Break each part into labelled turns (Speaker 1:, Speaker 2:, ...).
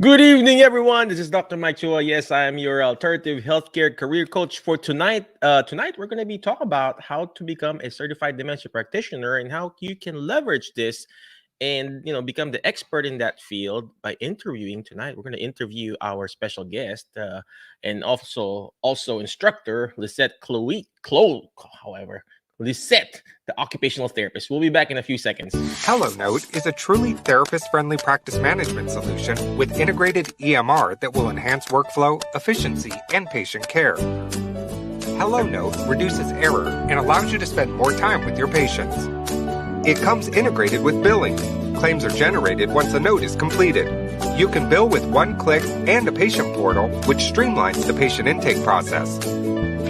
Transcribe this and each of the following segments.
Speaker 1: Good evening, everyone. This is Dr. Mike Chua. Yes, I am your alternative healthcare career coach for tonight. Tonight, we're going to be talking about how to become a certified dementia practitioner and how you can leverage this and become the expert in that field by interviewing. Tonight we're going to interview our special guest and also instructor Lizette Cloete, however, Lizette, the occupational therapist. We'll be back in a few seconds.
Speaker 2: HelloNote is a truly therapist-friendly practice management solution with integrated EMR that will enhance workflow, efficiency, and patient care. HelloNote reduces error and allows you to spend more time with your patients. It comes integrated with billing. Claims are generated once a note is completed. You can bill with one click and a patient portal, which streamlines the patient intake process.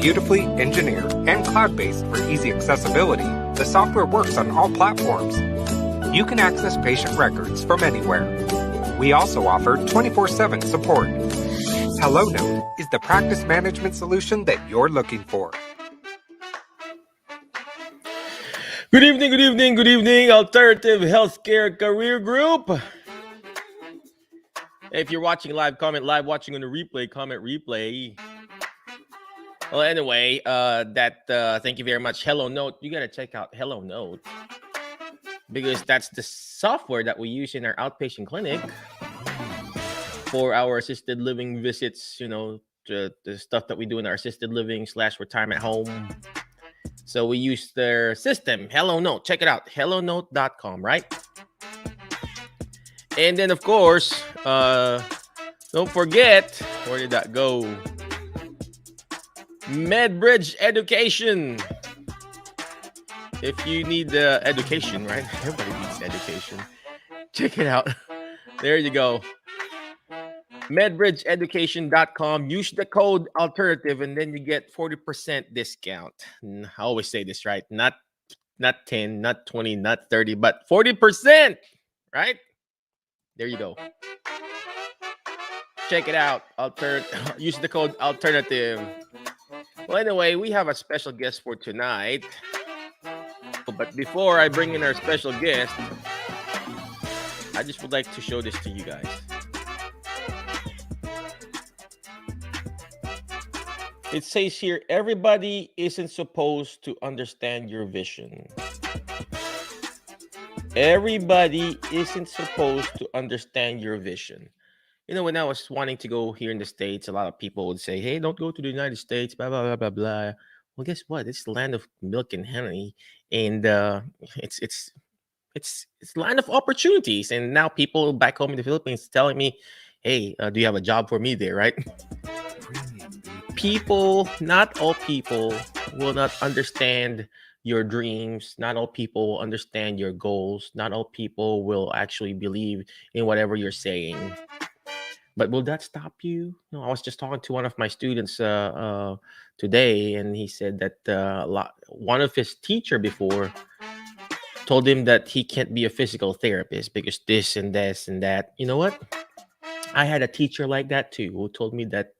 Speaker 2: Beautifully engineered and cloud-based for easy accessibility, the software works on all platforms. You can access patient records from anywhere. We also offer 24/7 support. HelloNote is the practice management solution that you're looking for.
Speaker 1: Good evening, good evening, good evening, Alternative Healthcare Career Group. If you're watching live, comment live. Watching on the replay, comment replay. Well, anyway, thank you very much. HelloNote. You got to check out HelloNote because that's the software that we use in our outpatient clinic for our assisted living visits, the stuff that we do in our assisted living / retirement home. So we use their system, HelloNote. Check it out, hellonote.com, right? And then, of course, don't forget, where did that go? Medbridge Education. If you need education, right? Everybody needs education. Check it out. There you go. Medbridgeeducation.com. Use the code alternative and then you get 40% discount. I always say this, right? Not 10, not 20, not 30, but 40%, right? There you go. Check it out. Use the code alternative. Well, anyway, we have a special guest for tonight. But before I bring in our special guest, I just would like to show this to you guys. It says here, everybody isn't supposed to understand your vision. Everybody isn't supposed to understand your vision. When I was wanting to go here in the States, a lot of people would say, hey, don't go to the United States, blah, blah, blah, blah, blah. Well, guess what? It's the land of milk and honey. And it's land of opportunities. And now people back home in the Philippines telling me, hey, do you have a job for me there, right? Not all people will not understand your dreams. Not all people understand your goals. Not all people will actually believe in whatever you're saying. But will that stop you? No, I was just talking to one of my students today, and he said that one of his teacher before told him that he can't be a physical therapist because this and this and that. You know what? I had a teacher like that too, who told me that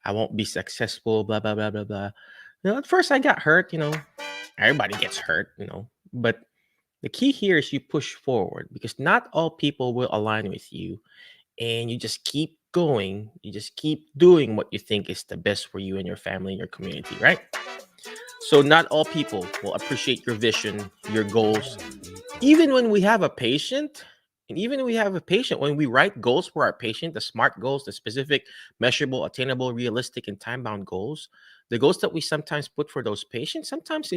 Speaker 1: I won't be successful, blah, blah, blah, blah, blah. At first I got hurt, everybody gets hurt, but the key here is you push forward because not all people will align with you, and you just keep going. You just keep doing what you think is the best for you and your family and your community, right? So not all people will appreciate your vision, your goals. Even when we have a patient, when we write goals for our patient, the SMART goals, the specific, measurable, attainable, realistic, and time-bound goals, the goals that we sometimes put for those patients, sometimes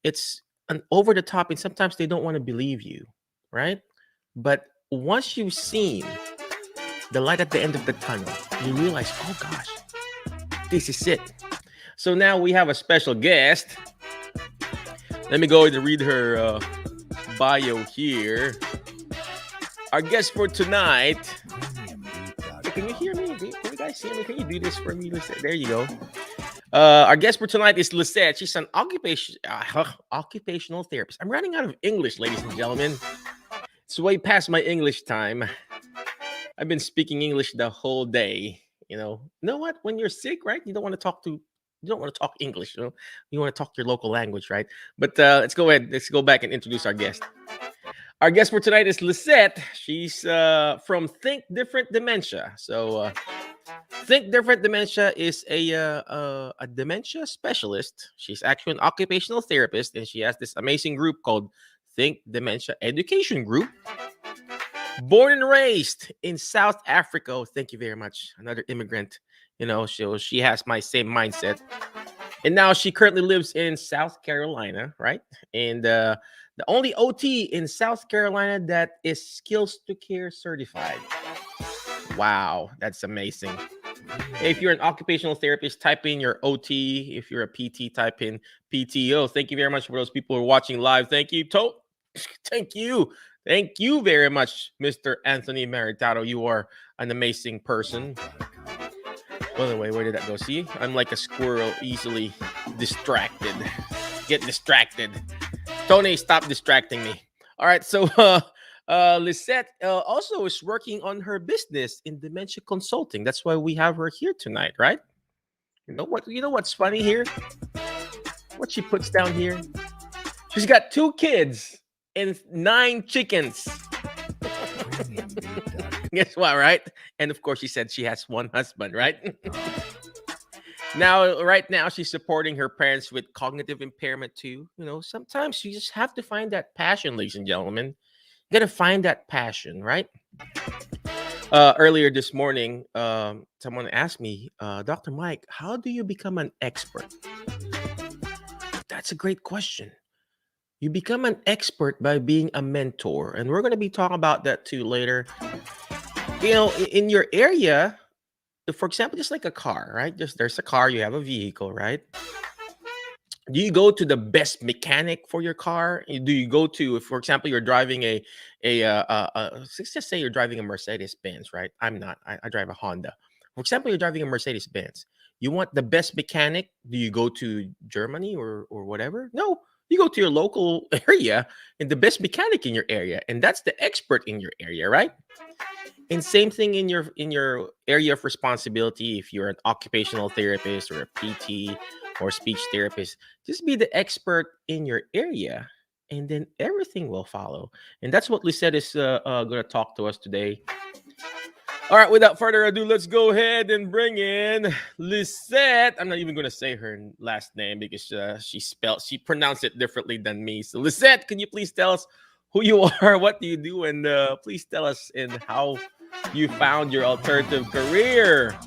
Speaker 1: it's an over the top, and sometimes they don't want to believe you, right? But once you've seen the light at the end of the tunnel, you realize, oh gosh, this is it. So now we have a special guest. Let me go ahead and read her bio here. Our guest for tonight. Can you hear me? Can you guys hear me? Can you do this for me? There you go. Our guest for tonight is Lizette. She's an occupational therapist. I'm running out of English, ladies and gentlemen. It's way past my English time. I've been speaking English the whole day. You know what? When you're sick, right? You don't want to talk English. You want to talk your local language, right? But let's go ahead. Let's go back and introduce our guest. Our guest for tonight is Lizette. She's from Think Different Dementia. So, Think Different Dementia is a dementia specialist. She's actually an occupational therapist, and she has this amazing group called Think Dementia Education Group. Born and raised in South Africa. Oh, thank you very much. Another immigrant. She has my same mindset. And now she currently lives in South Carolina, right? And the only OT in South Carolina that is Skills to Care certified. Wow, that's amazing. If you're an occupational therapist, type in your OT. If you're a PT, type in PTO. Thank you very much for those people who are watching live. Thank you, Thank you. Thank you very much, Mr. Anthony Maritado. You are an amazing person. By the way, where did that go? See, I'm like a squirrel, easily distracted. Get distracted. Tony, stop distracting me. All right, so Lizette also is working on her business in dementia consulting. That's why we have her here tonight, right? You know what? You know what's funny here? What she puts down here? She's got 2 kids and 9 chickens. Guess what, right? And of course, she said she has 1 husband, right? Right now, she's supporting her parents with cognitive impairment too. Sometimes you just have to find that passion, ladies and gentlemen. You got to find that passion, right? Earlier this morning, someone asked me, Dr. Mike, how do you become an expert? That's a great question. You become an expert by being a mentor. And we're going to be talking about that too later. In your area, for example, just like a car, right? There's a car, you have a vehicle, right? Do you go to the best mechanic for your car? Do you go to, for example, you're driving let's just say you're driving a Mercedes Benz, right? I'm not. I drive a Honda. For example, you're driving a Mercedes Benz. You want the best mechanic? Do you go to Germany or whatever? No, you go to your local area and the best mechanic in your area, and that's the expert in your area, right? And same thing in your area of responsibility. If you're an occupational therapist or a PT or speech therapist, just be the expert in your area, and then everything will follow. And that's what Lisette is going to talk to us today. All right, without further ado, let's go ahead and bring in Lisette. I'm not even going to say her last name because she pronounced it differently than me. So Lisette, can you please tell us who you are, what do you do, and please tell us how you found your alternative career.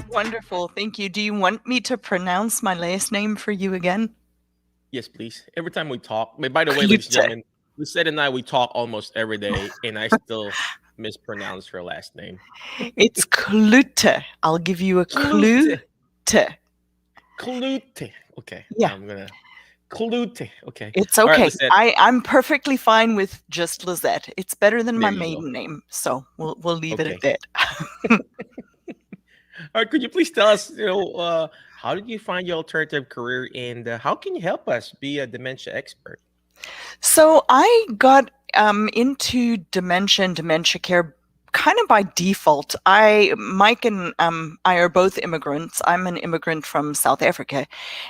Speaker 3: Wonderful. Thank you. Do you want me to pronounce my last name for you again?
Speaker 1: Yes, please. Every time we talk. By the way, ladies and gentlemen, Lisette and I, we talk almost every day, and I still mispronounce her last name.
Speaker 3: It's Cloete. I'll give you a clue.
Speaker 1: Cloete. Okay.
Speaker 3: Yeah.
Speaker 1: I'm going to... Cloete. Okay.
Speaker 3: It's okay. Right, I'm perfectly fine with just Lizette. It's better than my maiden name, so we'll leave it at that.
Speaker 1: All right. Could you please tell us, how did you find your alternative career, and how can you help us be a dementia expert?
Speaker 3: So I got into dementia and dementia care kind of by default. Mike and I are both immigrants. I'm an immigrant from South Africa,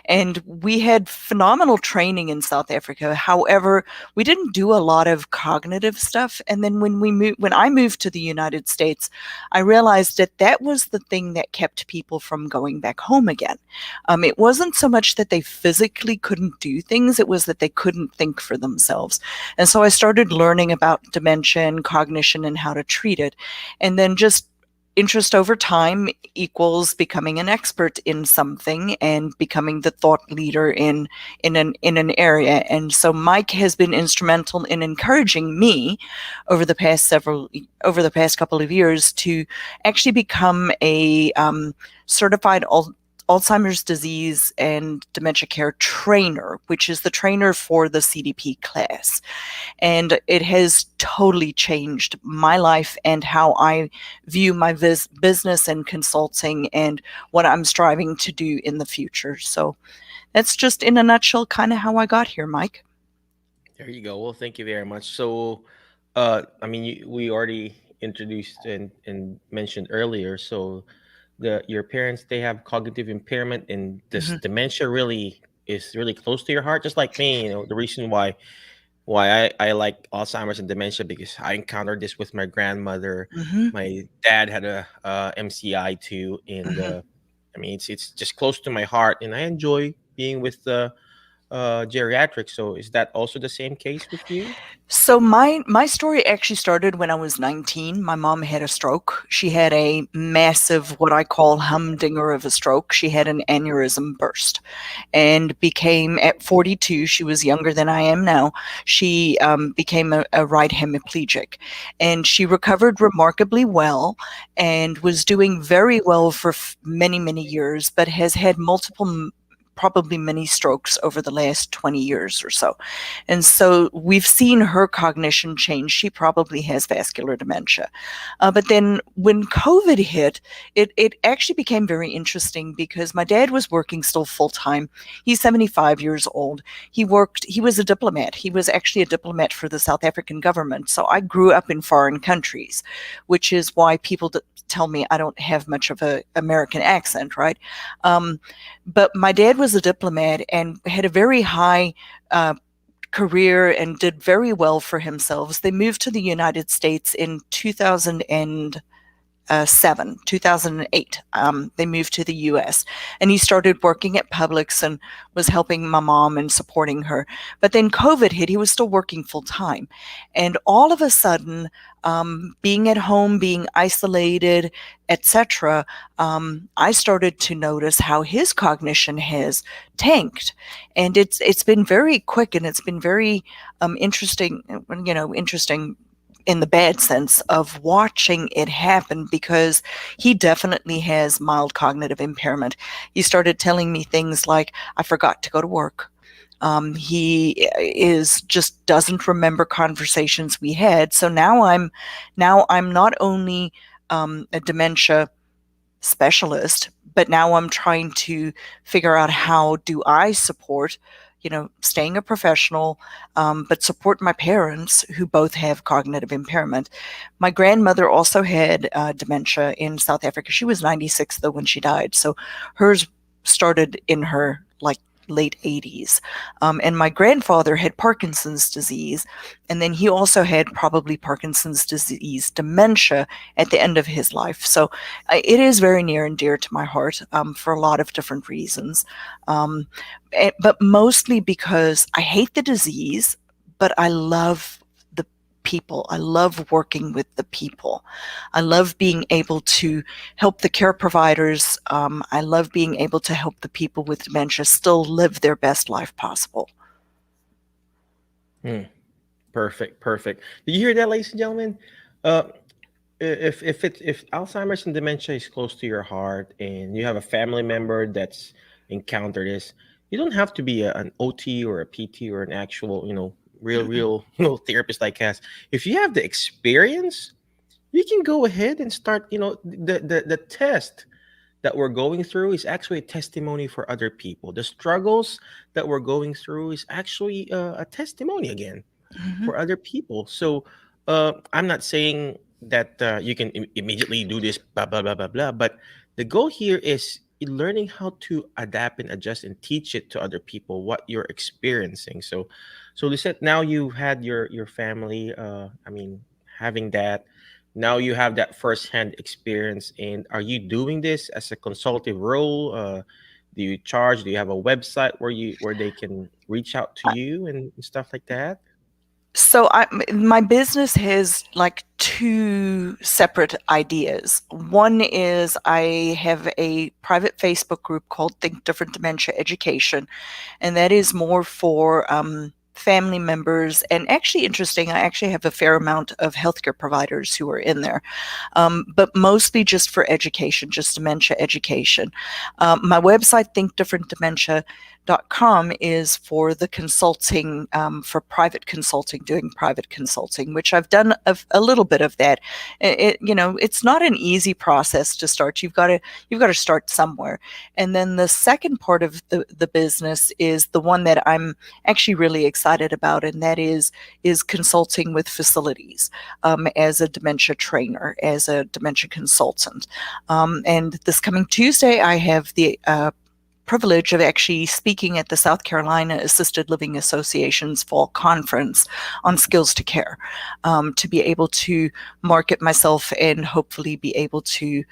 Speaker 3: and we had phenomenal training in South Africa. However, we didn't do a lot of cognitive stuff. And then when I moved to the United States, I realized that was the thing that kept people from going back home again. It wasn't so much that they physically couldn't do things, it was that they couldn't think for themselves. And so I started learning about dementia and cognition and how to treat it. And then just interest over time equals becoming an expert in something and becoming the thought leader in an area. And so Mike has been instrumental in encouraging me over the past couple of years to actually become a certified Alzheimer's disease and dementia care trainer, which is the trainer for the CDP class. And it has totally changed my life and how I view my business and consulting and what I'm striving to do in the future. So that's just in a nutshell kind of how I got here, Mike.
Speaker 1: There you go. Well, thank you very much. So, we already introduced and mentioned earlier, so your parents, they have cognitive impairment, and this dementia really is really close to your heart, just like me. The reason why why I like Alzheimer's and dementia, because I encountered this with my grandmother.
Speaker 3: Hmm.
Speaker 1: My dad had a MCI too, and
Speaker 3: Hmm.
Speaker 1: I mean it's just close to my heart, and I enjoy being with the geriatrics. So is that also the same case with you?
Speaker 3: So my story actually started when I was 19. My mom had a stroke. She had a massive, what I call humdinger of a stroke. She had an aneurysm burst and became, at 42, she was younger than I am now, she became a right hemiplegic. And she recovered remarkably well and was doing very well for many, many years, but has had multiple, probably many strokes over the last 20 years or so. And so we've seen her cognition change. She probably has vascular dementia. But then when COVID hit, it actually became very interesting because my dad was working still full time. He's 75 years old. He was a diplomat. He was actually a diplomat for the South African government. So I grew up in foreign countries, which is why people tell me I don't have much of an American accent, right? But my dad was a diplomat and had a very high career and did very well for himself. They moved to the United States in 2008. They moved to the US and he started working at Publix and was helping my mom and supporting her. But then COVID hit, he was still working full time. And all of a sudden, being at home, being isolated, etc., I started to notice how his cognition has tanked. And it's been very quick and it's been very interesting, interesting in the bad sense of watching it happen because he definitely has mild cognitive impairment. He started telling me things like, I forgot to go to work. He is just doesn't remember conversations we had. So now I'm not only a dementia specialist, but now I'm trying to figure out how do I support, staying a professional, but support my parents who both have cognitive impairment. My grandmother also had dementia in South Africa. She was 96 though when she died, so hers started in her like late 80s. And my grandfather had Parkinson's disease, and then he also had probably Parkinson's disease dementia at the end of his life. So it is very near and dear to my heart for a lot of different reasons. But mostly because I hate the disease, but I love the people. I love working with the people. I love being able to help the care providers. I love being able to help the people with dementia still live their best life possible.
Speaker 1: Hmm. Perfect, perfect. Did you hear that, ladies and gentlemen? Uh, if Alzheimer's and dementia is close to your heart, and you have a family member that's encountered this, you don't have to be an OT or a PT or an actual, real, therapist like us. If you have the experience, you can go ahead and start. The test that we're going through is actually a testimony for other people. The struggles that we're going through is actually a testimony again
Speaker 3: Mhm.
Speaker 1: for other people. So I'm not saying that you can immediately do this, blah, blah, blah, blah, blah. But the goal here is learning how to adapt and adjust and teach it to other people what you're experiencing. So Lisette, now you've had your family, I mean, having that. Now you have that firsthand experience. And are you doing this as a consultative role? Do you charge? Do you have a website where they can reach out to you and stuff like that?
Speaker 3: So my business has like two separate ideas. One is I have a private Facebook group called Think Different Dementia Education, and that is more for family members. And actually, interesting, I actually have a fair amount of healthcare providers who are in there, but mostly just for education, just dementia education. My website, thinkdifferentdementia.com, is for the consulting, for private consulting, doing private consulting, which I've done a little bit of that. It's not an easy process to start. You've got to start somewhere. And then the second part of the business is the one that I'm actually really excited about, and that is consulting with facilities as a dementia trainer, as a dementia consultant. And this coming Tuesday, I have the privilege of actually speaking at the South Carolina Assisted Living Association's fall conference on skills to care, to be able to market myself and hopefully be able to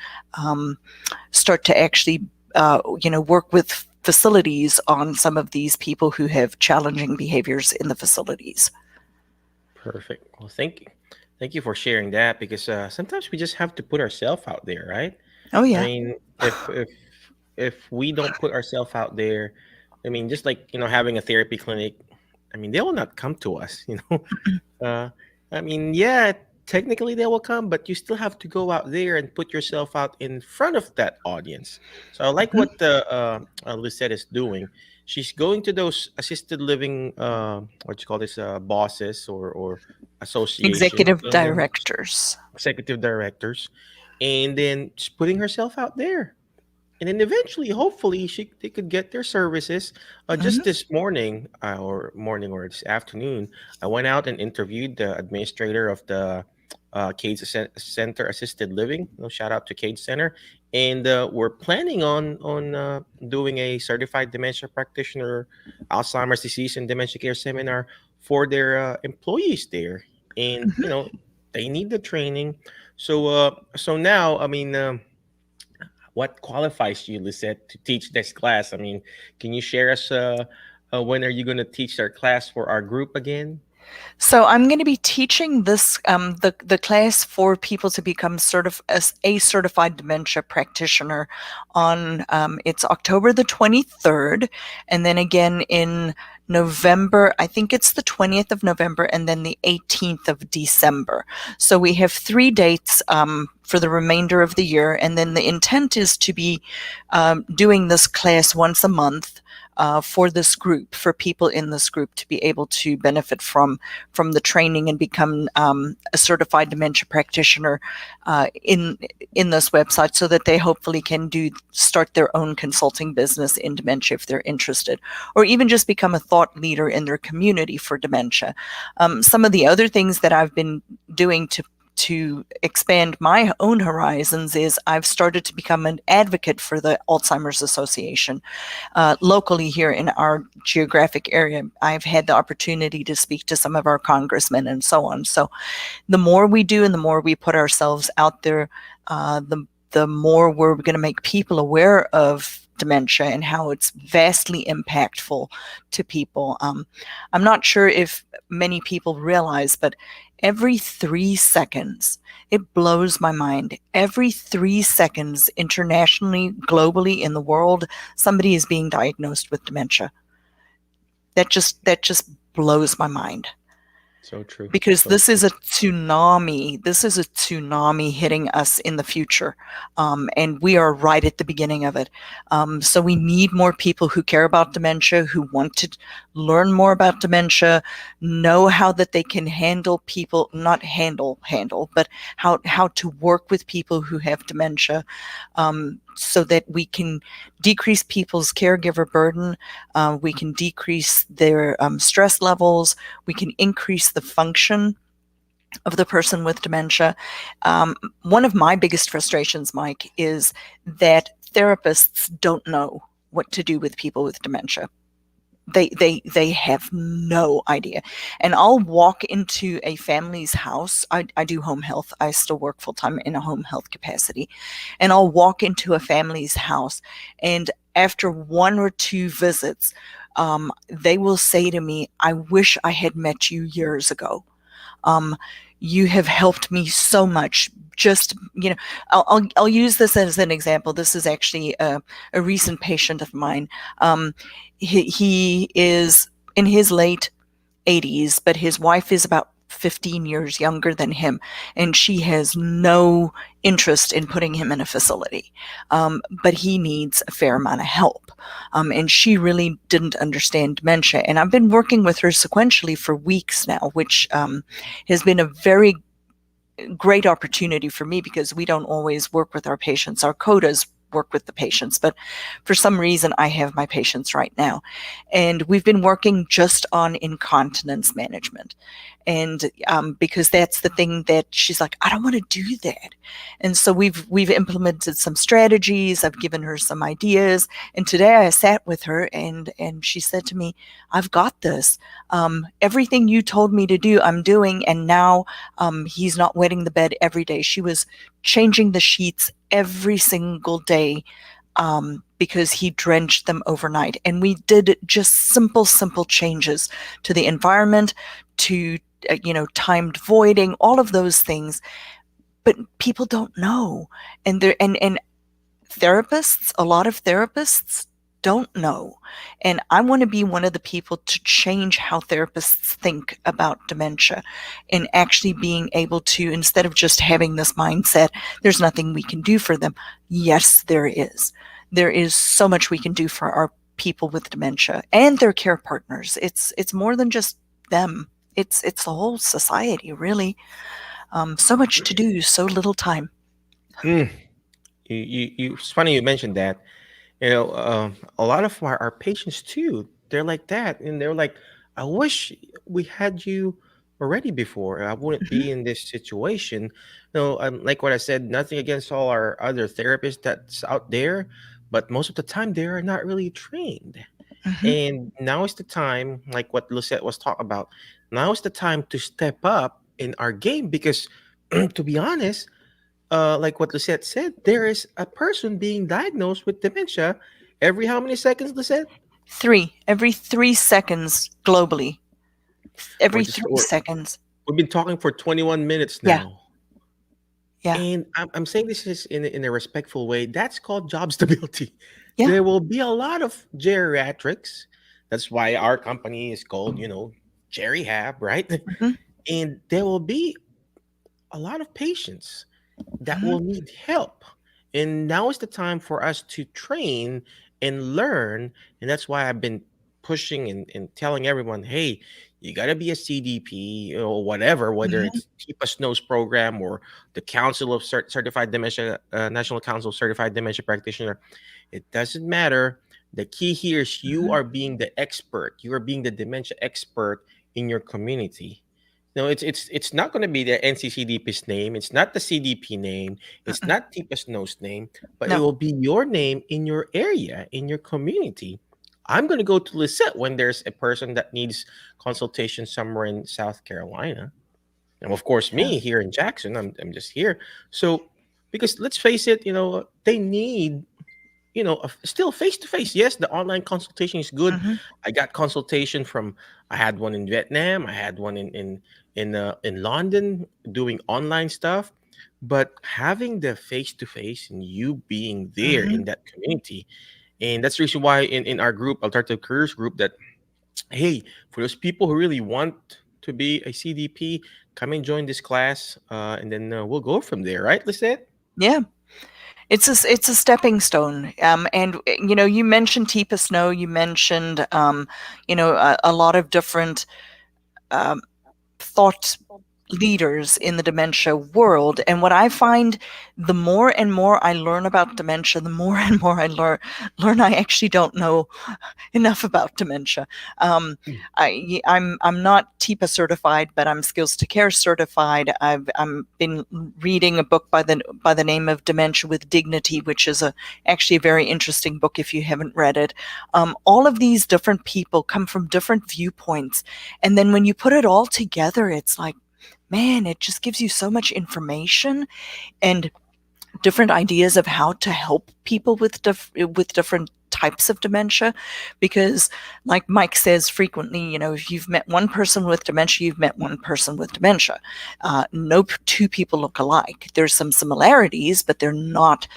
Speaker 3: start to actually work with facilities on some of these people who have challenging behaviors in the facilities.
Speaker 1: Perfect. Well, thank you for sharing that, because sometimes we just have to put ourselves out there, right?
Speaker 3: Oh
Speaker 1: I
Speaker 3: yeah.
Speaker 1: mean, if we don't put ourselves out there, I mean, just like having a therapy clinic, I mean, they will not come to us. Uh, I mean, yeah, technically they will come, but you still have to go out there and put yourself out in front of that audience. So I like
Speaker 3: Mhm.
Speaker 1: what Lisette is doing. She's going to those assisted living, what you call this, bosses or association,
Speaker 3: Executive
Speaker 1: and then
Speaker 3: directors.
Speaker 1: executive directors, and then just putting herself out there, and then eventually, hopefully, they could get their services. Just
Speaker 3: Mhm.
Speaker 1: this morning, or this afternoon, I went out and interviewed the administrator of the Center Assisted Living. Shout out to CADE Center, and we're planning on doing a certified dementia practitioner, Alzheimer's disease and dementia care seminar for their employees there, and
Speaker 3: Mhm.
Speaker 1: they need the training. So now, I mean. What qualifies you, Lisette, to teach this class? I mean, can you share us when are you going to teach our class for our group again?
Speaker 3: So I'm going to be teaching this the class for people to become a certified dementia practitioner on it's October the 23rd, and then again in November. I think it's the 20th of November, and then the 18th of December. So we have 3 dates for the remainder of the year, and then the intent is to be doing this class once a month. For this group, for people in this group to be able to benefit from the training and become a certified dementia practitioner in this website, so that they hopefully can start their own consulting business in dementia if they're interested, or even just become a thought leader in their community for dementia. Some of the other things that I've been doing to expand my own horizons is I've started to become an advocate for the Alzheimer's Association locally here in our geographic area. I've had the opportunity to speak to some of our congressmen and so on. So the more we do and the more we put ourselves out there, the more we're going to make people aware of dementia and how it's vastly impactful to people. I'm not sure if many people realize, but every 3 seconds, it blows my mind. Every 3 seconds, internationally, globally, in the world, somebody is being diagnosed with dementia. That just blows my mind.
Speaker 1: So true.
Speaker 3: Because
Speaker 1: So
Speaker 3: this is
Speaker 1: true.
Speaker 3: a tsunami. This is a tsunami hitting us in the future, and we are right at the beginning of it. So we need more people who care about dementia, who want to learn more about dementia, know how that they can handle people, not handle, but how to work with people who have dementia, so that we can decrease people's caregiver burden, we can decrease their stress levels, we can increase the function of the person with dementia. One of my biggest frustrations, Mike, is that therapists don't know what to do with people with dementia. They have no idea. And I'll walk into a family's house. I do home health. I still work full-time in a home health capacity. And I'll walk into a family's house, and after 1 or 2 visits, they will say to me, "I wish I had met you years ago. Um, you have helped me so much." Just, I'll use this as an example. This is actually a recent patient of mine. He is in his late 80s, but his wife is about 15 years younger than him, and she has no interest in putting him in a facility. But he needs a fair amount of help. And she really didn't understand dementia. And I've been working with her sequentially for weeks now, which has been a very great opportunity for me, because we don't always work with our patients. Our quotas work with the patients, but for some reason I have my patients right now. And we've been working just on incontinence management. And because that's the thing that she's like, I don't want to do that. And so we've implemented some strategies. I've given her some ideas. And today I sat with her and she said to me, I've got this. Everything you told me to do, I'm doing. And now he's not wetting the bed every day. She was changing the sheets every single day because he drenched them overnight. And we did just simple changes to the environment, to timed voiding, all of those things. But people don't know. And therapists, a lot of therapists don't know. And I want to be one of the people to change how therapists think about dementia, and actually being able to, instead of just having this mindset, there's nothing we can do for them. Yes, there is. There is so much we can do for our people with dementia and their care partners. It's more than just them. It's the whole society, really. So much to do, so little time.
Speaker 1: Mm. It's funny you mentioned that. A lot of our patients too, they're like that. And they're like, I wish we had you already before. I wouldn't
Speaker 3: Mm-hmm.
Speaker 1: be in this situation. Like what I said, nothing against all our other therapists that's out there, but most of the time they are not really trained.
Speaker 3: Mm-hmm.
Speaker 1: And now is the time, like what Lucette was talking about, now is the time to step up in our game because, to be honest, like what Lucette said, there is a person being diagnosed with dementia every how many seconds, Lucette?
Speaker 3: Every 3 seconds globally.
Speaker 1: We're
Speaker 3: Every
Speaker 1: just
Speaker 3: three
Speaker 1: we're,
Speaker 3: seconds.
Speaker 1: we've been talking for 21 minutes
Speaker 3: Yeah,
Speaker 1: now.
Speaker 3: yeah,
Speaker 1: And I'm saying this is in a respectful way. That's called job stability.
Speaker 3: yeah.
Speaker 1: There will be a lot of geriatrics. That's why our company is called, Gerihab, right?
Speaker 3: Mm-hmm.
Speaker 1: And there will be a lot of patients that
Speaker 3: Mm-hmm.
Speaker 1: will need help. And now is the time for us to train and learn. And that's why I've been pushing and telling everyone, hey, you got to be a CDP or whatever, whether
Speaker 3: Mm-hmm.
Speaker 1: it's TIPA SNOWS program or the Council of Certified Dementia, National Council of Certified Dementia Practitioner. It doesn't matter. The key here is you
Speaker 3: Mm-hmm.
Speaker 1: are being the expert. You are being the dementia expert in your community. No, it's not going to be the NCCDP's name. It's not the CDP name. It's
Speaker 3: Mm-mm.
Speaker 1: not TIPA's nose name, but it
Speaker 3: No.
Speaker 1: will be your name in your area, in your community. I'm going to go to Lisette when there's a person that needs consultation somewhere in South Carolina. And of course,
Speaker 3: Yeah.
Speaker 1: me here in Jackson, I'm just here. So, because let's face it, they need still face to face. Yes, the online consultation is good.
Speaker 3: Mm-hmm.
Speaker 1: I got consultation from. I had one in Vietnam. I had one in London doing online stuff. But having the face to face and you being there
Speaker 3: Mm-hmm.
Speaker 1: in that community, and that's the reason why in our group, Alternative Careers group, that hey, for those people who really want to be a CDP, come and join this class, and then we'll go from there, right, Lisette?
Speaker 3: Yeah. It's a stepping stone. And you mentioned Teepa Snow. You mentioned a lot of different um, thought leaders in the dementia world. And what I find, the more and more I learn about dementia, the more and more I learn I actually don't know enough about dementia. I'm not TIPA certified, but I'm Skills to Care certified. I'm been reading a book by the name of Dementia with Dignity, which is actually a very interesting book if you haven't read it. All of these different people come from different viewpoints, and then when you put it all together, it's like, man, it just gives you so much information and different ideas of how to help people with different types of dementia. Because like Mike says frequently, if you've met one person with dementia, you've met one person with dementia. No two people look alike. There's some similarities, but they're not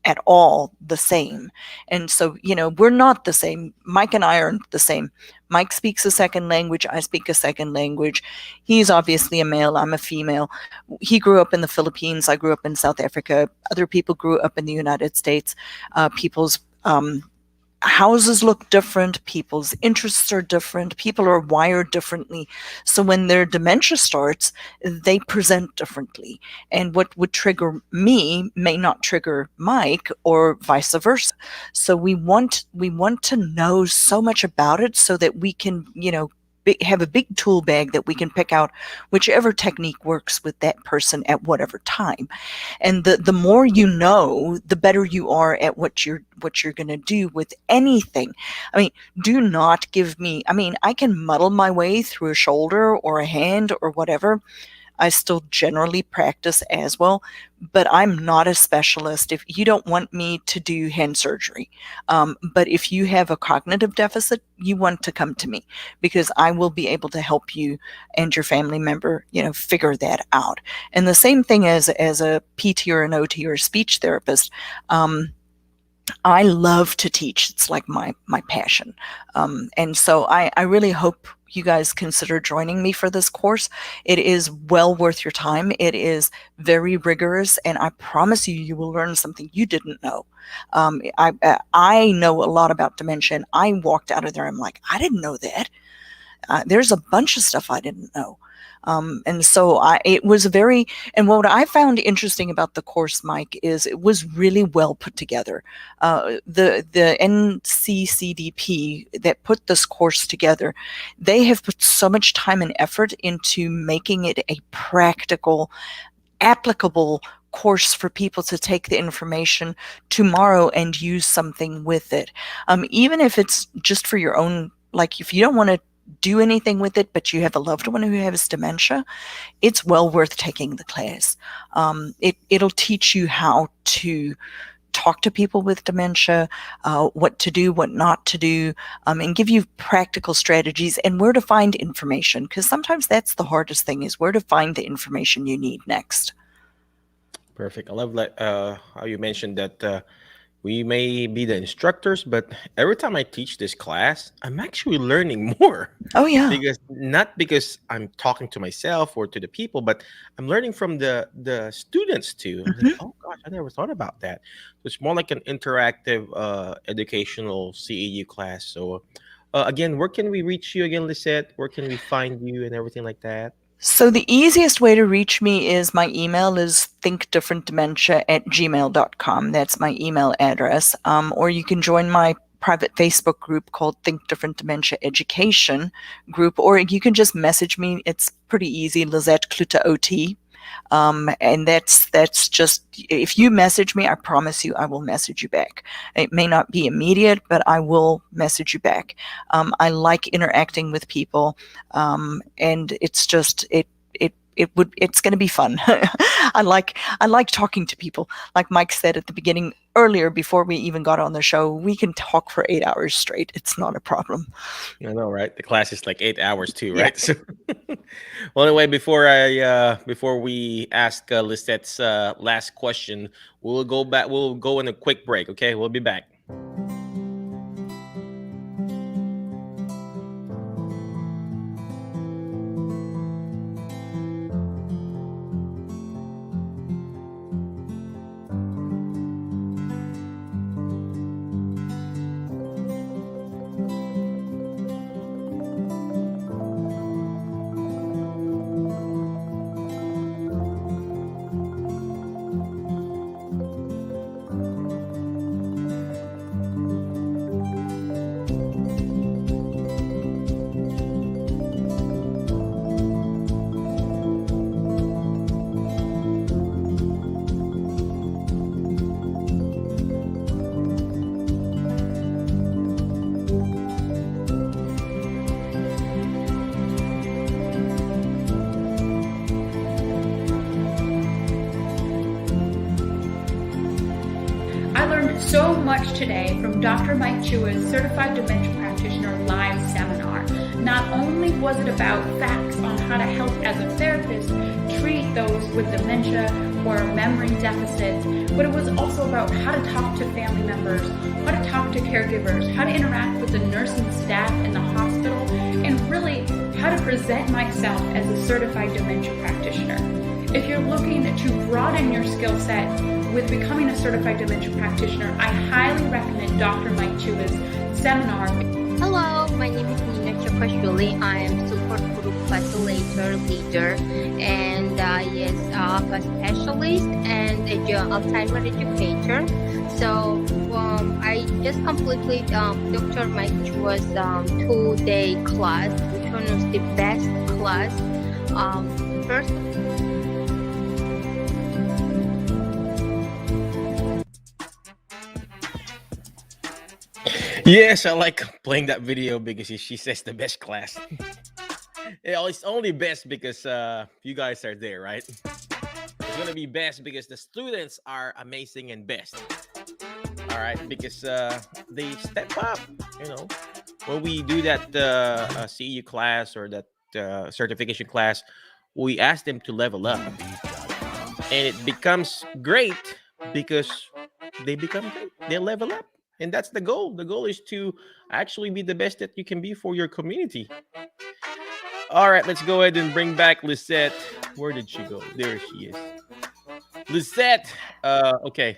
Speaker 3: at all the same. And so, we're not the same. Mike and I aren't the same. Mike speaks a second language. I speak a second language. He's obviously a male. I'm a female. He grew up in the Philippines. I grew up in South Africa. Other people grew up in the United States. People's houses look different, people's interests are different, people are wired differently. So when their dementia starts, they present differently. And what would trigger me may not trigger Mike, or vice versa. So we want to know so much about it so that we can, have a big tool bag that we can pick out whichever technique works with that person at whatever time. And the more you know, the better you are at what you're going to do with anything. I mean, do not give me, I can muddle my way through a shoulder or a hand or whatever. I still generally practice as well, but I'm not a specialist. If you don't want me to do hand surgery, but if you have a cognitive deficit, you want to come to me, because I will be able to help you and your family member, figure that out. And the same thing as a PT or an OT or a speech therapist. I love to teach. It's like my passion. And so I really hope you guys consider joining me for this course. It is well worth your time. It is very rigorous, and I promise you will learn something you didn't know. I know a lot about dementia, and I walked out of there, I'm like, I didn't know that. There's a bunch of stuff I didn't know. And so it was and what I found interesting about the course, Mike, is it was really well put together. The NCCDP that put this course together, they have put so much time and effort into making it a practical, applicable course for people to take the information tomorrow and use something with it. Even if it's just for your own, like if you don't want to do anything with it, but you have a loved one who has dementia, it's well worth taking the class. It'll teach you how to talk to people with dementia, what to do, what not to do, and give you practical strategies and where to find information, because sometimes that's the hardest thing, is where to find the information you need next.
Speaker 1: Perfect. I love how you mentioned that we may be the instructors, but every time I teach this class, I'm actually learning more.
Speaker 3: Oh, yeah.
Speaker 1: Not because I'm talking to myself or to the people, but I'm learning from the students too. I'm like, oh gosh, I never thought about that. So it's more like an interactive educational CEU class. So again, where can we reach you again, Lizette? Where can we find you and everything like that?
Speaker 3: So the easiest way to reach me is my email is thinkdifferentdementia@gmail.com. That's my email address. Or you can join my private Facebook group called Think Different Dementia Education group, or you can just message me. It's pretty easy, Lizette Cloete OT. And that's just, if you message me, I promise you I will message you back. It may not be immediate, but I will message you back. I like interacting with people, and it's just it's going to be fun. I like talking to people. Like Mike said at the beginning earlier, before we even got on the show, we can talk for 8 hours straight. It's not a problem.
Speaker 1: I know, right? The class is like 8 hours too, right? Yeah. So, well, anyway, before we ask Lizette's last question, we'll go back. We'll go in a quick break. Okay, we'll be back.
Speaker 4: So much today from Dr. Mike Chua's Certified Dementia Practitioner live seminar. Not only was it about facts on how to help as a therapist treat those with dementia or memory deficits, but it was also about how to talk to family members, how to talk to caregivers, how to interact with the nursing staff in the hospital, and really how to present myself as a certified dementia practitioner. If you're looking to broaden your skill set with becoming a certified dementia practitioner, I highly recommend Dr. Mike Chua's seminar.
Speaker 5: Hello, my name is Nina Chokashvili. I am support group facilitator leader and a specialist and Alzheimer educator. So I just completed Dr. Mike Chua's 2-day class, which one was the best class. First.
Speaker 1: Yes, I like playing that video because she says the best class. It's only best because you guys are there, right? It's gonna be best because the students are amazing and best. All right, because they step up. You know, when we do that CEU class or that certification class, we ask them to level up, and it becomes great because they become great. They level up. And that's the goal. The goal is to actually be the best that you can be for your community. All right, let's go ahead and bring back Lizette. Where did she go? There she is. Lizette. Okay.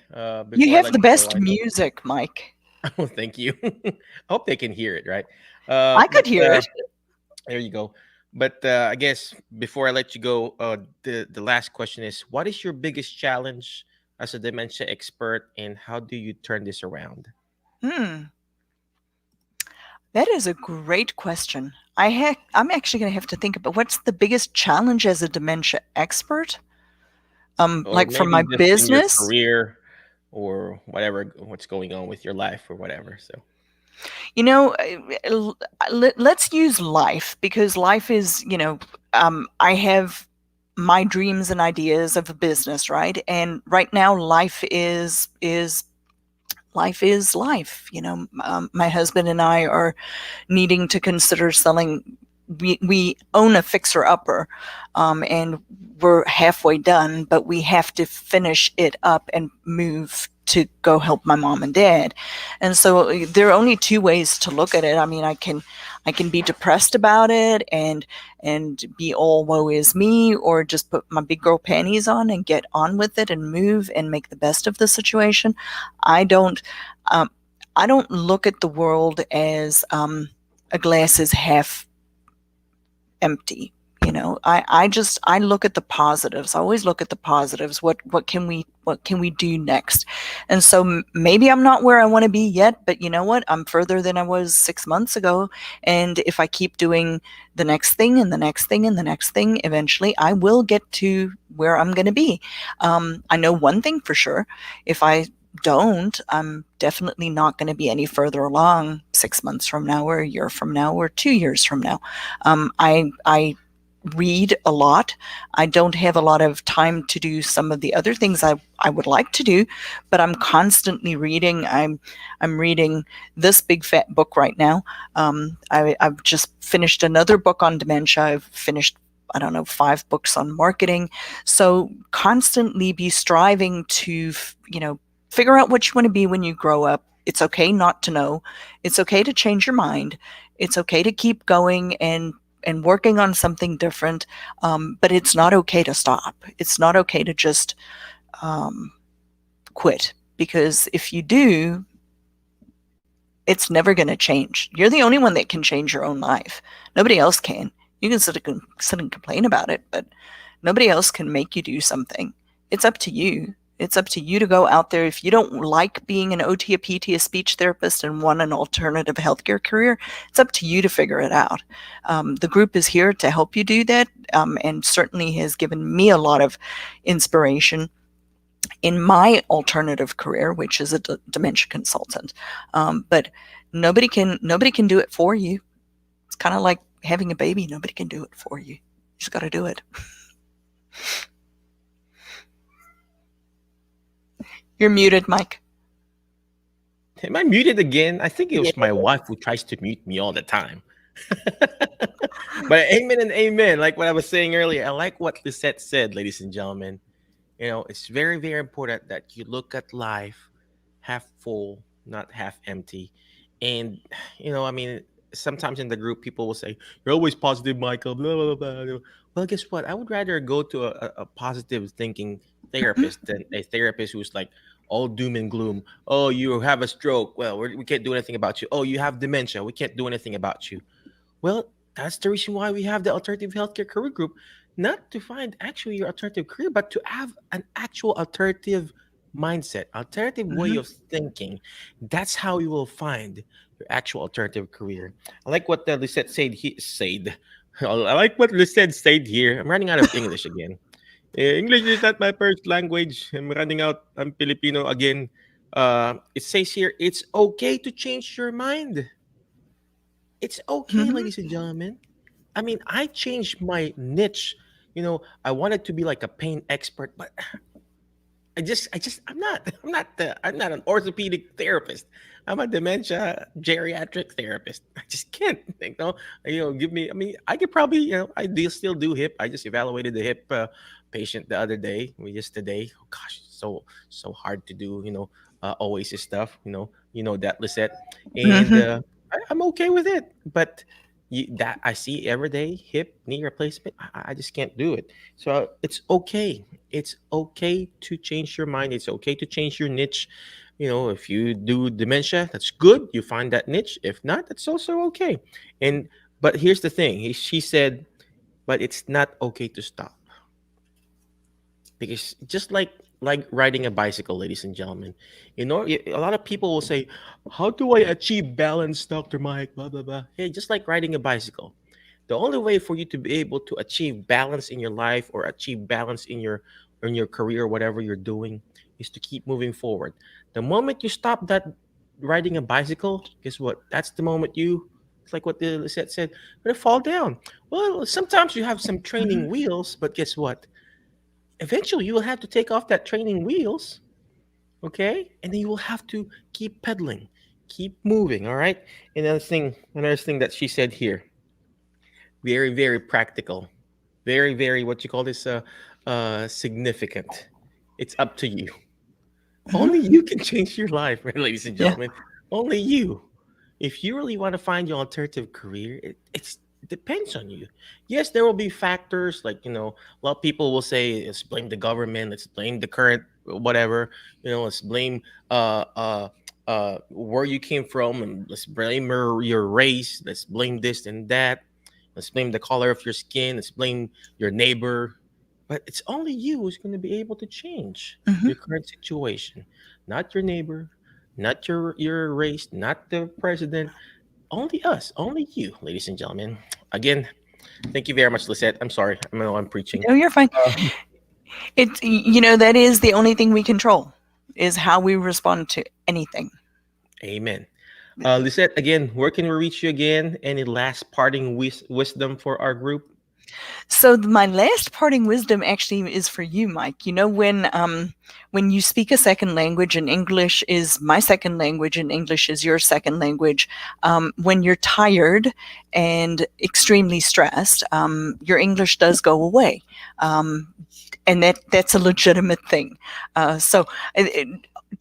Speaker 3: You have the best music, Mike.
Speaker 1: Oh, thank you. I hope they can hear it, right?
Speaker 3: I could hear it.
Speaker 1: There you go. But I guess before I let you go, the last question is, what is your biggest challenge as a dementia expert, and how do you turn this around?
Speaker 3: That is a great question. I'm actually going to have to think about what's the biggest challenge as a dementia expert. Like for my business,
Speaker 1: in your career, or whatever, what's going on with your life or whatever. So,
Speaker 3: you know, let's use life, because life is, I have my dreams and ideas of a business, right? And right now, life is life. My husband and I are needing to consider selling. We own a fixer-upper, and we're halfway done, but we have to finish it up and move to go help my mom and dad. And so there are only two ways to look at it. I mean, I can be depressed about it and be all woe is me, or just put my big girl panties on and get on with it and move and make the best of the situation. I don't look at the world as a glass is half empty. I look at the positives. I always look at the positives. What can we do next? And so maybe I'm not where I want to be yet, but you know what? I'm further than I was 6 months ago. And if I keep doing the next thing and the next thing and the next thing, eventually I will get to where I'm going to be. I know one thing for sure. If I don't, I'm definitely not going to be any further along 6 months from now, or a year from now, or 2 years from now. I read a lot. I don't have a lot of time to do some of the other things I would like to do, but I'm constantly reading. I'm reading this big fat book right now. I've just finished another book on dementia. I've finished 5 books on marketing. So constantly be striving to, figure out what you want to be when you grow up. It's okay not to know. It's okay to change your mind. It's okay to keep going and working on something different. But it's not okay to stop. It's not okay to just quit, because if you do, it's never going to change. You're the only one that can change your own life. Nobody else can. You can sit and complain about it, but nobody else can make you do something. It's up to you. It's up to you to go out there. If you don't like being an OT, a PT, a speech therapist, and want an alternative healthcare career, it's up to you to figure it out. The group is here to help you do that, and certainly has given me a lot of inspiration in my alternative career, which is a dementia consultant. But nobody can do it for you. It's kind of like having a baby. Nobody can do it for you. You just got to do it. You're muted, Mike.
Speaker 1: Am I muted again? I think it was my wife who tries to mute me all the time. But amen and amen. Like what I was saying earlier, I like what Lizette said, ladies and gentlemen. It's very, very important that you look at life half full, not half empty. And, sometimes in the group, people will say, "You're always positive, Michael, blah, blah, blah, blah." Well, guess what? I would rather go to a positive thinking
Speaker 3: Mhm.
Speaker 1: therapist than a therapist who's like all doom and gloom. Oh, you have a stroke. Well, we can't do anything about you. Oh, you have dementia. We can't do anything about you. Well, that's the reason why we have the alternative healthcare career group, not to find actually your alternative career, but to have an actual alternative mindset, alternative way
Speaker 3: Mhm.
Speaker 1: of thinking. That's how you will find your actual alternative career. I like what Lisette said. He said, I like what Lisette said here. I'm running out of English again. English is not my first language. I'm running out. I'm Filipino again. It says here, it's okay to change your mind. It's okay,
Speaker 3: Mhm.
Speaker 1: ladies and gentlemen. I mean, I changed my niche. I wanted to be like a pain expert, but I'm not an orthopedic therapist. I'm a dementia geriatric therapist. I just can't give me. I mean, I could probably, still do hip. I just evaluated the hip patient the other day. We just today. Oh gosh, so hard to do. Oasis stuff. That Lisette, and
Speaker 3: Mhm.
Speaker 1: I'm okay with it. But that I see every day, hip knee replacement. I just can't do it. So it's okay. It's okay to change your mind. It's okay to change your niche. If you do dementia, that's good. You find that niche. If not, that's also okay. And but here's the thing. She said, but it's not okay to stop, because just like riding a bicycle, ladies and gentlemen, a lot of people will say, "How do I achieve balance, Doctor Mike?" Blah blah blah. Hey, just like riding a bicycle, the only way for you to be able to achieve balance in your life or achieve balance in your career, whatever you're doing, is to keep moving forward. The moment you stop that riding a bicycle, guess what? That's the moment it's like what the set said, you're gonna fall down. Well, sometimes you have some
Speaker 3: Mhm.
Speaker 1: training wheels, but guess what? Eventually you will have to take off that training wheels, okay? And then you will have to keep pedaling, keep moving, all right? Another thing that she said here, very very practical, very very what you call this significant. It's up to you.
Speaker 3: Mhm.
Speaker 1: Only you can change your life, right, ladies and
Speaker 3: Yeah.
Speaker 1: gentlemen. Only you. If you really want to find your alternative career, it depends on you. Yes, there will be factors like, a lot of people will say, let's blame the government, let's blame the current whatever, let's blame where you came from, and let's blame your race, let's blame this and that, let's blame the color of your skin, let's blame your neighbor. But it's only you who's going to be able to change
Speaker 3: Mhm.
Speaker 1: your current situation, not your neighbor, not your race, not the president. Only us, only you, ladies and gentlemen. Again, thank you very much, Lisette. I'm sorry, I know I'm preaching.
Speaker 3: No, you're fine.
Speaker 1: Uh,
Speaker 3: That is the only thing we control, is how we respond to anything.
Speaker 1: Amen. Lisette, again, where can we reach you again? Any last parting wisdom for our group?
Speaker 3: So my last parting wisdom actually is for you, Mike. When you speak a second language, and English is my second language and English is your second language, when you're tired and extremely stressed, your English does go away. Um, and that's a legitimate thing. So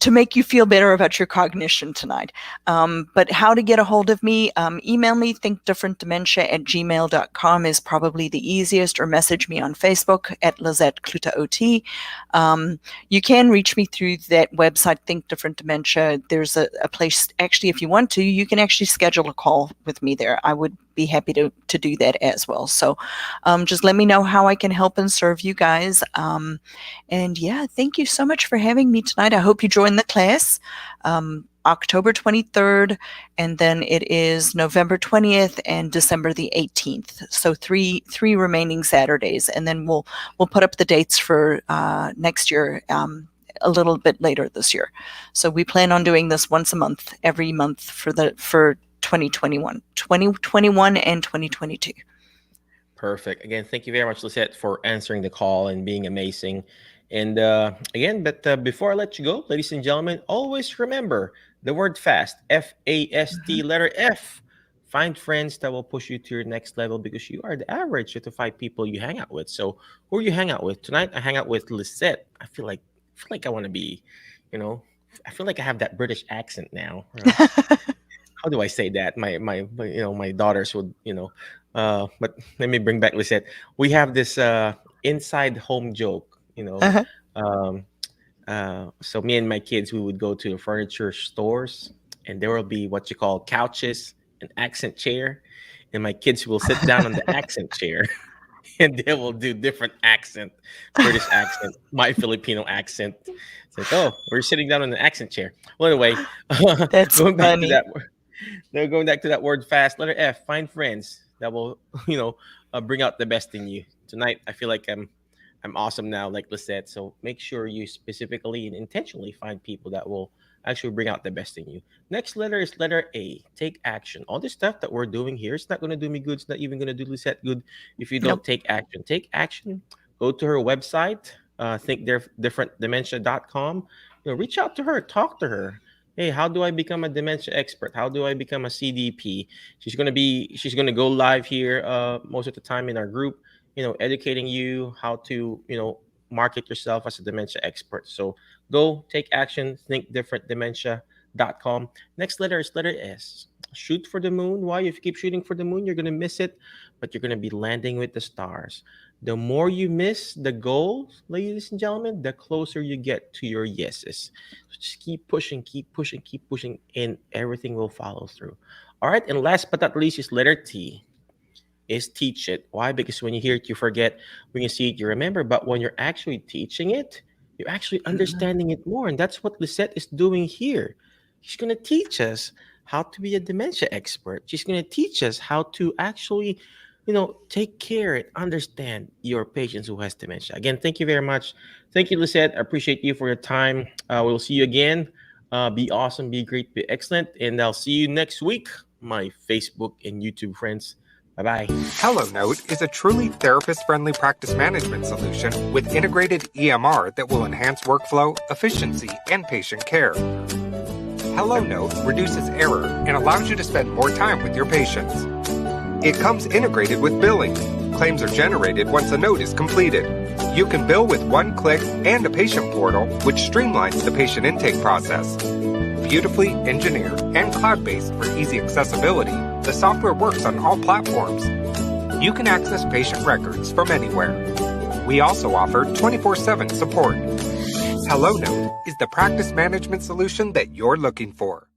Speaker 3: to make you feel better about your cognition tonight. But how to get a hold of me, email me, thinkdifferentdementia@gmail.com is probably the easiest, or message me on Facebook at Lizette Cloete OT. You can reach me through that website, Think Different Dementia. There's a place, actually, if you want to, you can actually schedule a call with me there. I would be happy to do that as well. So just let me know how I can help and serve you guys. And yeah, thank you so much for having me tonight. I hope you join the class. October 23rd, and then it is November 20th and December the 18th. So three remaining Saturdays, and then we'll put up the dates for next year. A little bit later this year. So we plan on doing this once a month, every month for 2021 and 2022.
Speaker 1: Perfect. Again, thank you very much, Lisette, for answering the call and being amazing. And again, but before I let you go, ladies and gentlemen, always remember the word fast, FAST,
Speaker 3: Mhm.
Speaker 1: letter F. Find friends that will push you to your next level, because you are the average of the 5 people you hang out with. So, who are you hang out with tonight? I hang out with Lisette. I feel like I want to be, you know, I feel like I have that British accent now. How do I say that? My daughters would, but let me bring back Lisette. We have this inside home joke.
Speaker 3: Uh-huh.
Speaker 1: Um, so me and my kids, we would go to the furniture stores, and there will be what you call couches, an accent chair, and my kids will sit down on the accent chair, and they will do different accent, British accent, my Filipino accent. It's like, oh, we're sitting down on the accent chair. Well, anyway,
Speaker 3: That's
Speaker 1: going back to
Speaker 3: funny.
Speaker 1: that. They're going back to that word fast. Letter F, find friends that will, bring out the best in you. Tonight, I feel like I'm awesome now, like Lisette. So make sure you specifically and intentionally find people that will actually bring out the best in you. Next letter is letter A. Take action. All this stuff that we're doing here, it's not going to do me good. It's not even going to do Lisette good if you don't
Speaker 3: Nope.
Speaker 1: take action. Take action. Go to her website, thinkdifferentdementia.com. Reach out to her, talk to her. Hey, how do I become a dementia expert? How do I become a CDP? She's gonna go live here most of the time in our group, educating you how to, market yourself as a dementia expert. So go take action, thinkdifferentdementia.com. Next letter is letter S. Shoot for the moon. Why? If you keep shooting for the moon, you're gonna miss it, but you're gonna be landing with the stars. The more you miss the goal, ladies and gentlemen, the closer you get to your yeses. So just keep pushing, and everything will follow through. All right, and last but not least is letter T. Is teach it. Why? Because when you hear it, you forget. When you see it, you remember. But when you're actually teaching it, you're actually understanding it more. And that's what Lisette is doing here. She's going to teach us how to be a dementia expert. She's going to teach us how to actually, take care and understand your patients who has dementia. Again, thank you very much. Thank you, Lisette. I appreciate you for your time. We'll see you again. Be awesome, be great, be excellent. And I'll see you next week, my Facebook and YouTube friends. Bye-bye.
Speaker 2: HelloNote is a truly therapist-friendly practice management solution with integrated EMR that will enhance workflow, efficiency, and patient care. HelloNote reduces error and allows you to spend more time with your patients. It comes integrated with billing. Claims are generated once a note is completed. You can bill with one click and a patient portal, which streamlines the patient intake process. Beautifully engineered and cloud-based for easy accessibility, the software works on all platforms. You can access patient records from anywhere. We also offer 24/7 support. HelloNote is the practice management solution that you're looking for.